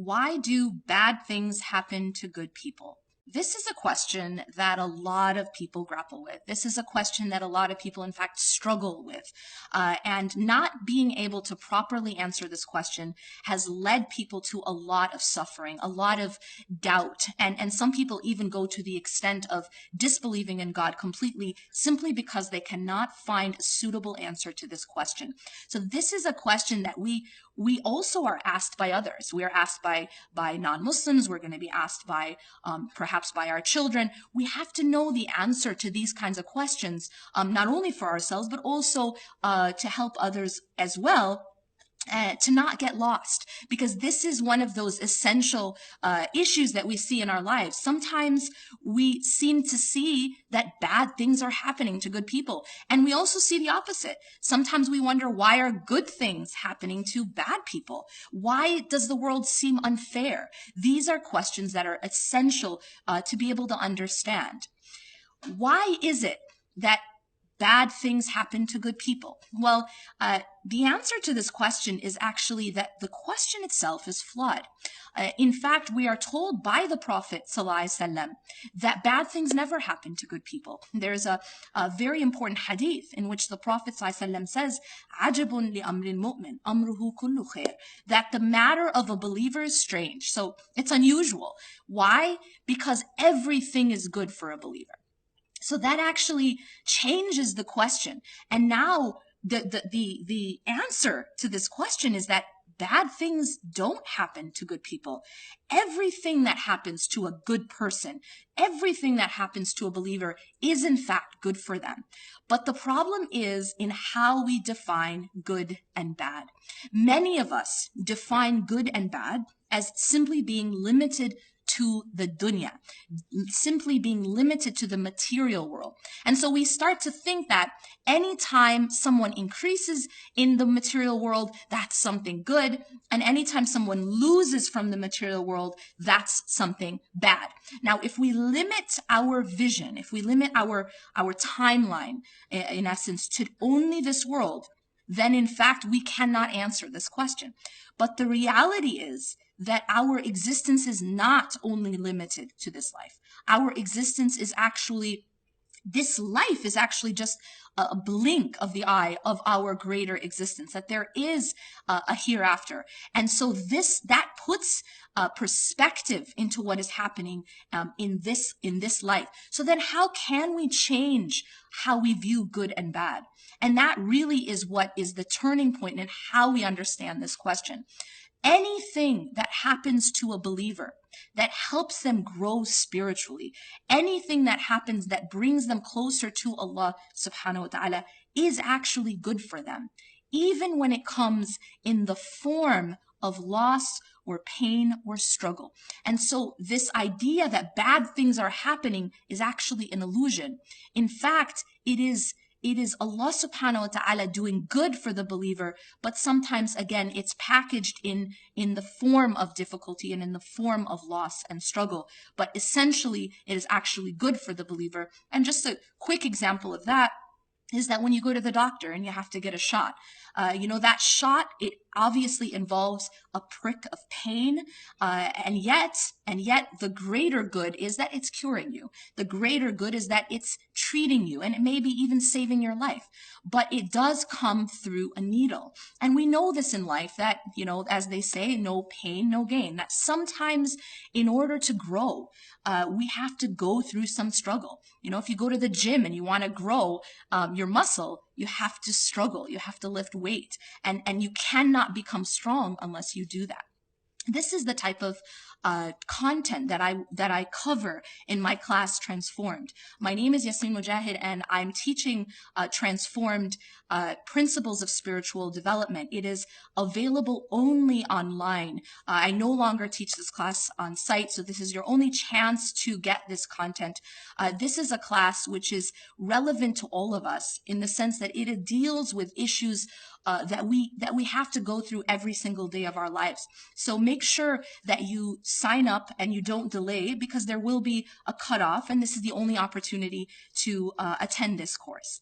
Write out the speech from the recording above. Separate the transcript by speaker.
Speaker 1: Why do bad things happen to good people? This is a question that a lot of people grapple with. This is a question that a lot of people, in fact, struggle with. And not being able to properly answer this question has led people to a lot of suffering, a lot of doubt. And some people even go to the extent of disbelieving in God completely simply because they cannot find a suitable answer to this question. So this is a question that we also are asked by others. We are asked by non-Muslims. We're going to be asked by perhaps by our children. We have to know the answer to these kinds of questions, not only for ourselves, but also to help others as well. To not get lost, because this is one of those essential issues that we see in our lives. Sometimes we seem to see that bad things are happening to good people, and we also see the opposite. Sometimes we wonder, why are good things happening to bad people? Why does the world seem unfair? These are questions that are essential to be able to understand. Why is it that bad things happen to good people? Well, the answer to this question is actually that the question itself is flawed. In fact, we are told by the Prophet ﷺ that bad things never happen to good people. There's a very important hadith in which the Prophet ﷺ says, عَجَبٌ لِأَمْرِ الْمُؤْمِنِ أَمْرُهُ كُلُّ خَيْرٍ, that the matter of a believer is strange. So it's unusual. Why? Because everything is good for a believer. So that actually changes the question. And now the answer to this question is that bad things don't happen to good people. Everything that happens to a good person, everything that happens to a believer is in fact good for them. But the problem is in how we define good and bad. Many of us define good and bad as simply being limited to the dunya, simply being limited to the material world. And so we start to think that anytime someone increases in the material world, that's something good. And anytime someone loses from the material world, that's something bad. Now, if we limit our vision, if we limit our timeline, in essence, to only this world, then in fact, we cannot answer this question. But the reality is that our existence is not only limited to this life. Our existence is actually, this life is actually just a blink of the eye of our greater existence, that there is a hereafter. And so that puts perspective into what is happening in this life. So then how can we change how we view good and bad? And that really is what is the turning point in how we understand this question. Anything that happens to a believer that helps them grow spiritually, anything that happens that brings them closer to Allah subhanahu wa ta'ala is actually good for them, even when it comes in the form of loss or pain or struggle. And so this idea that bad things are happening is actually an illusion. In fact, it is Allah subhanahu wa ta'ala doing good for the believer, but sometimes, again, it's packaged in the form of difficulty and in the form of loss and struggle. But essentially, it is actually good for the believer. And just a quick example of that is that when you go to the doctor and you have to get a shot, that shot, it obviously involves a prick of pain, and yet the greater good is that it's curing you. The greater good is that it's treating you, and it may be even saving your life. But it does come through a needle. And we know this in life that, as they say, no pain, no gain. That sometimes in order to grow, we have to go through some struggle. If you go to the gym and you want to grow your muscle, you have to struggle. You have to lift weight. And you cannot become strong unless you do that. This is the type of content that I cover in my class, Transformed. My name is Yasmin Moghed, and I'm teaching Transformed Principles of Spiritual Development. It is available only online. I no longer teach this class on site, so this is your only chance to get this content. This is a class which is relevant to all of us in the sense that it deals with issues that we have to go through every single day of our lives. So make sure that you sign up and you don't delay, because there will be a cutoff, and this is the only opportunity to attend this course.